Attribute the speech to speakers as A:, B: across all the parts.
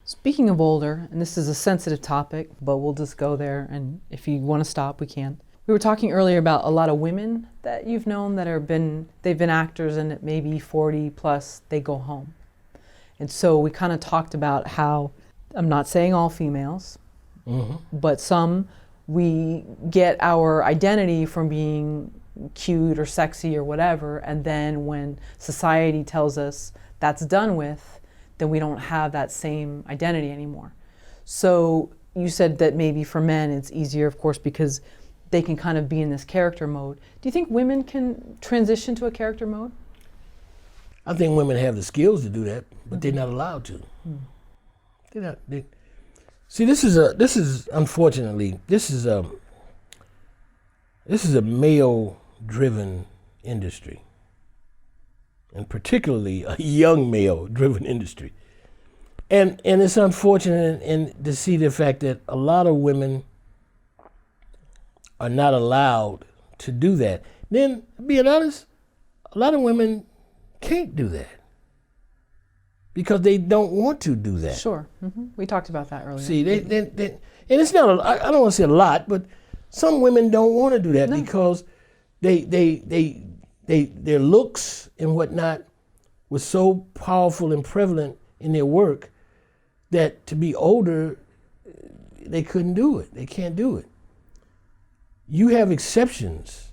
A: Speaking of older, and this is a sensitive topic, but we'll just go there, and if you want to stop, we can. We were talking earlier about a lot of women that you've known that they've been actors, and at maybe 40 plus, they go home. And so we kind of talked about how, I'm not saying all females, but some, we get our identity from being cute or sexy or whatever, and then when society tells us that's done with, then we don't have that same identity anymore. So you said that maybe for men it's easier, of course, because they can kind of be in this character mode. Do you think women can transition to a character mode?
B: I think women have the skills to do that, but they're not allowed to. They're not. See, this is unfortunately a male-driven industry, and particularly a young male-driven industry. And it's unfortunate to see the fact that a lot of women are not allowed to do that. Then, being honest, a lot of women can't do that because they don't want to do that.
A: Sure. We talked about that earlier.
B: See, they and it's not, I don't want to say a lot, but some women don't want to do that because their looks and whatnot was so powerful and prevalent in their work that to be older, they couldn't do it. They can't do it. You have exceptions.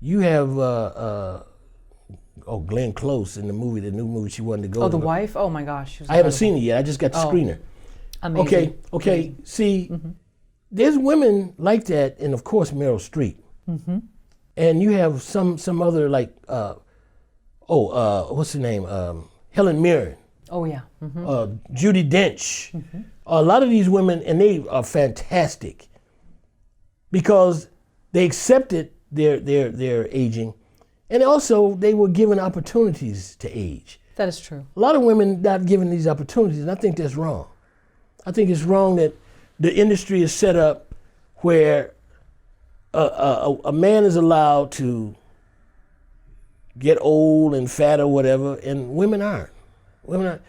B: You have Glenn Close in the new movie she wanted to go to.
A: Oh, The Wife? Oh my gosh.
B: I haven't seen it yet. I just got the screener.
A: Amazing.
B: Okay. Amazing. See, there's women like that, and of course Meryl Streep. And you have some other like, what's her name? Helen Mirren.
A: Oh yeah.
B: Judi Dench. A lot of these women, and they are fantastic because they accepted their aging, and also they were given opportunities to age.
A: That is true.
B: A lot of women not given these opportunities, and I think that's wrong. I think it's wrong that the industry is set up where a man is allowed to get old and fat or whatever, and women aren't. Women aren't.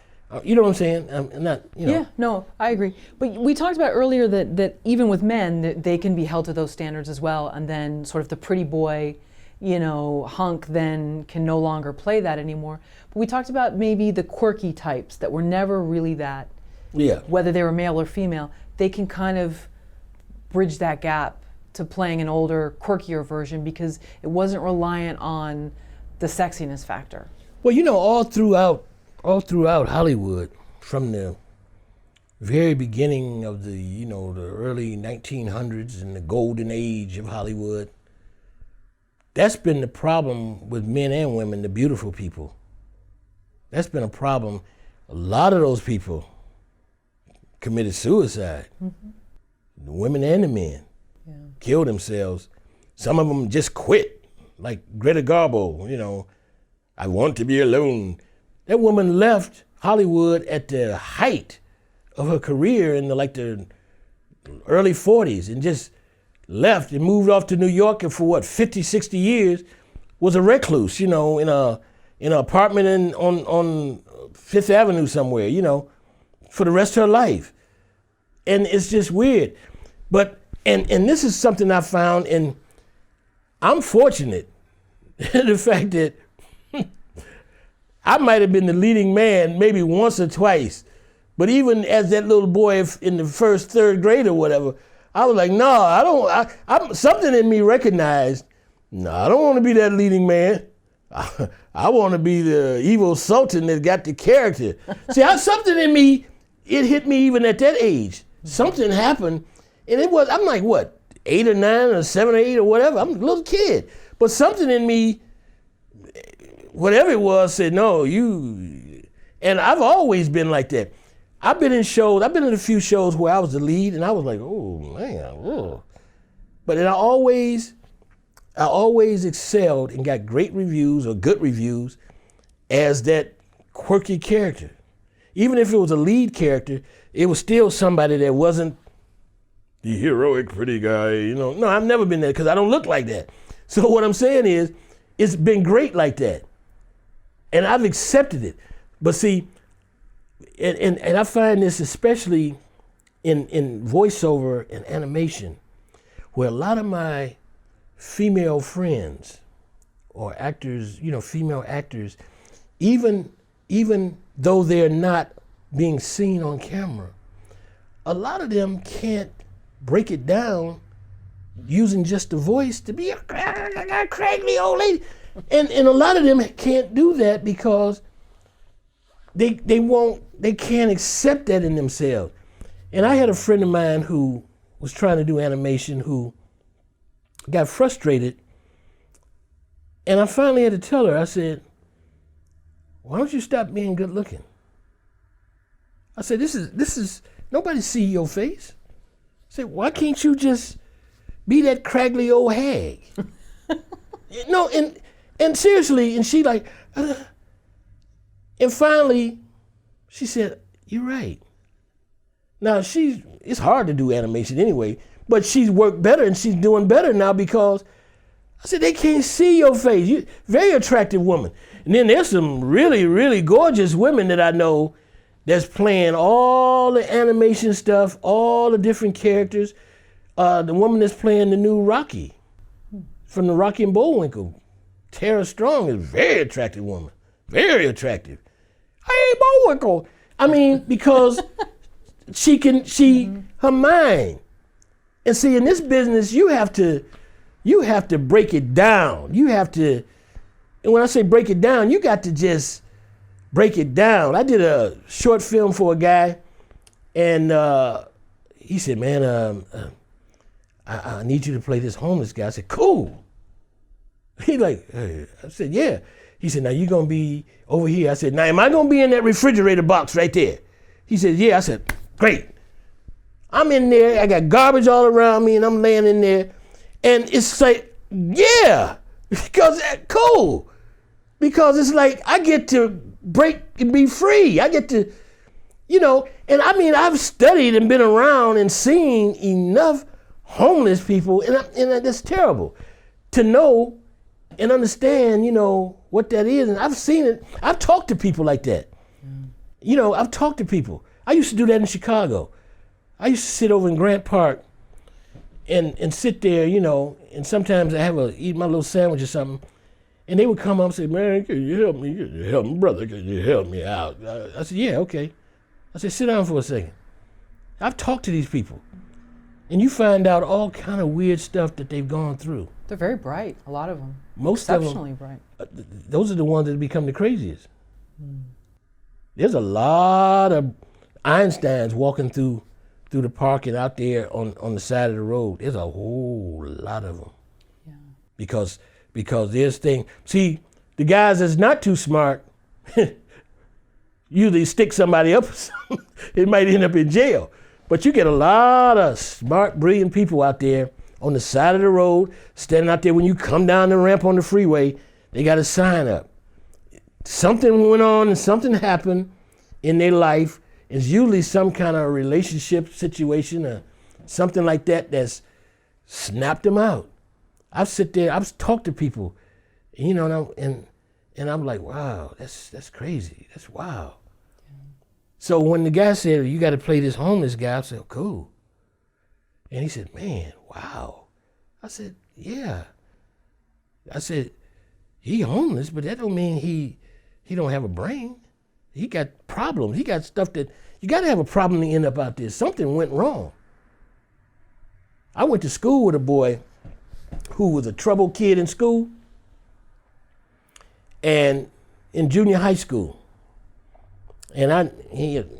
B: You know what I'm saying? I'm not.
A: Yeah, no, I agree. But we talked about earlier that even with men, that they can be held to those standards as well, and then sort of the pretty boy, hunk then can no longer play that anymore. But we talked about maybe the quirky types that were never really that.
B: Yeah.
A: Whether they were male or female, they can kind of bridge that gap to playing an older, quirkier version because it wasn't reliant on the sexiness factor.
B: Well, all throughout Hollywood, from the very beginning of the early 1900s and the golden age of Hollywood, that's been the problem with men and women, the beautiful people. That's been a problem. A lot of those people committed suicide. The women and the men killed themselves. Some of them just quit, like Greta Garbo, I want to be alone. That woman left Hollywood at the height of her career in the early 40s and just left and moved off to New York, and for 50, 60 years was a recluse, in an apartment on Fifth Avenue somewhere, for the rest of her life. And it's just weird. But and this is something I found, and I'm fortunate the fact that I might have been the leading man maybe once or twice, but even as that little boy in the first, third grade or whatever, I was like, no, I don't. Something in me recognized, no, I don't want to be that leading man. I want to be the evil sultan that got the character. See, something in me, it hit me even at that age. Something happened, and I'm like, 8 or 9 or 7 or 8 or whatever. I'm a little kid, but something in me, whatever it was, said, no, you. And I've always been like that. I've been in a few shows where I was the lead, and I was like, oh, man. Oh. But I always excelled and got great reviews or good reviews as that quirky character. Even if it was a lead character, it was still somebody that wasn't the heroic pretty guy, No, I've never been there because I don't look like that. So what I'm saying is, it's been great like that. And I've accepted it. But see, and I find this especially in voiceover and animation, where a lot of my female friends or actors, female actors, even though they're not being seen on camera, a lot of them can't break it down using just the voice to be a craggly old lady. And a lot of them can't do that because they can't accept that in themselves. And I had a friend of mine who was trying to do animation who got frustrated. And I finally had to tell her, I said, why don't you stop being good looking? I said, this is nobody see your face. I said, why can't you just be that craggly old hag? No, and seriously, and she like, and finally, she said, you're right. Now it's hard to do animation anyway, but she's worked better and she's doing better now because I said, they can't see your face. You very attractive woman. And then there's some really, really gorgeous women that I know that's playing all the animation stuff, all the different characters. The woman that's playing the new Rocky from the Rocky and Bullwinkle, Tara Strong, is a very attractive woman. Very attractive. Hey, Bullwinkle. I mean, because her mind. And see, in this business, you have to break it down. And when I say break it down, you got to just break it down. I did a short film for a guy, and he said, man, I need you to play this homeless guy. I said, cool. He like, hey. I said, yeah. He said, now you're going to be over here. I said, now am I going to be in that refrigerator box right there? He said, yeah. I said, great. I'm in there. I got garbage all around me, and I'm laying in there. And it's like, yeah, because cool. Because it's like I get to break and be free. I get to, and I mean, I've studied and been around and seen enough homeless people, and that's terrible to know and understand, what that is. And I've seen it. I've talked to people like that. I've talked to people. I used to do that in Chicago. I used to sit over in Grant Park and sit there, and sometimes I eat my little sandwich or something, and they would come up and say, man, can you help me? Can you help me, brother? Can you help me out? I said, yeah, okay. I said, sit down for a second. I've talked to these people, and you find out all kind of weird stuff that they've gone through.
A: They're very bright, a lot of them.
B: Most of them,
A: exceptionally bright.
B: Those are the ones that become the craziest. There's a lot of Einsteins walking through the park and out there on the side of the road. There's a whole lot of them.
A: Yeah.
B: Because there's things. See, the guys that's not too smart usually stick somebody up. It might end up in jail. But you get a lot of smart, brilliant people out there on the side of the road, standing out there when you come down the ramp on the freeway. They got a sign up. Something went on and something happened in their life. It's usually some kind of relationship situation or something like that that's snapped them out. I've sit there, I've talked to people, and I'm like, wow, that's crazy. That's wow. Yeah. So when the guy said, you got to play this homeless guy, I said, oh, cool. And he said, man, wow. I said, yeah. I said, he homeless, but that don't mean he don't have a brain. He got problems. He got stuff that, you got to have a problem to end up out there. Something went wrong. I went to school with a boy who was a troubled kid in school and in junior high school. And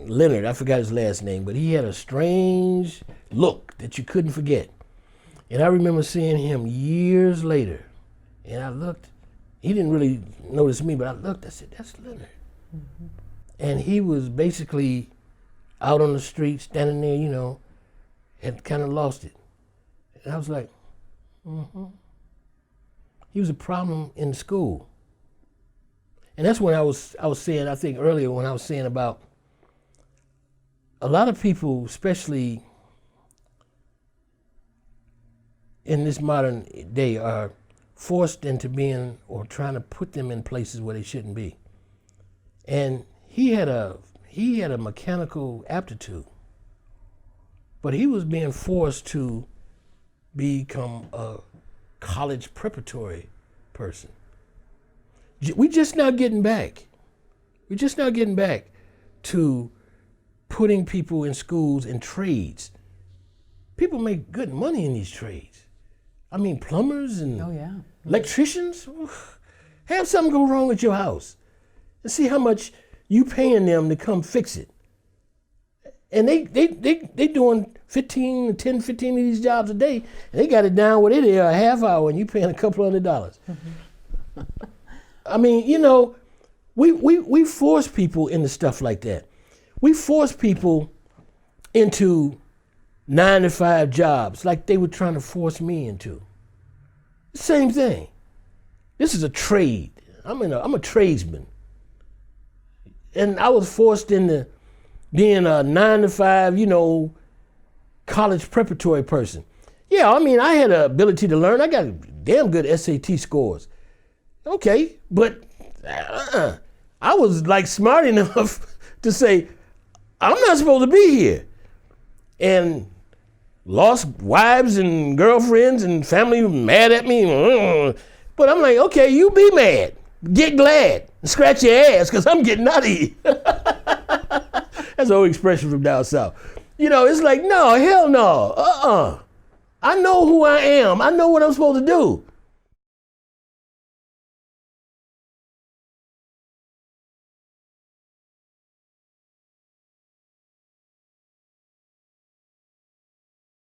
B: Leonard, I forgot his last name, but he had a strange look that you couldn't forget. And I remember seeing him years later. And I looked, he didn't really notice me, but I looked, I said, that's Leonard. Mm-hmm. And he was basically out on the street, standing there, had kind of lost it. And I was like, He was a problem in school. And that's when I was saying, I think earlier when I was saying about a lot of people, especially in this modern day, are forced into being or trying to put them in places where they shouldn't be. And he had a he had a mechanical aptitude, but he was being forced to become a college preparatory person. We just not getting back. We're just not getting back to putting people in schools and trades. People make good money in these trades. I mean, plumbers and electricians. Have something go wrong with your house and see how much you paying them to come fix it. And they doing 10, 15 of these jobs a day, and they got it down where they are a half hour and you paying a couple $100. Mm-hmm. I mean, you know, we force people into stuff like that. We force people into 9-to-5 jobs like they were trying to force me into. Same thing. This is a trade. I'm a tradesman. And I was forced into being a 9-to-5, you know, college preparatory person. Yeah, I mean, I had the ability to learn. I got damn good SAT scores. Okay, but I was like smart enough to say, I'm not supposed to be here. And lost wives and girlfriends and family mad at me. But I'm like, okay, you be mad. Get glad. Scratch your ass, because I'm getting out of here. That's an old expression from down south. You know, it's like, no, hell no. I know who I am. I know what I'm supposed to do.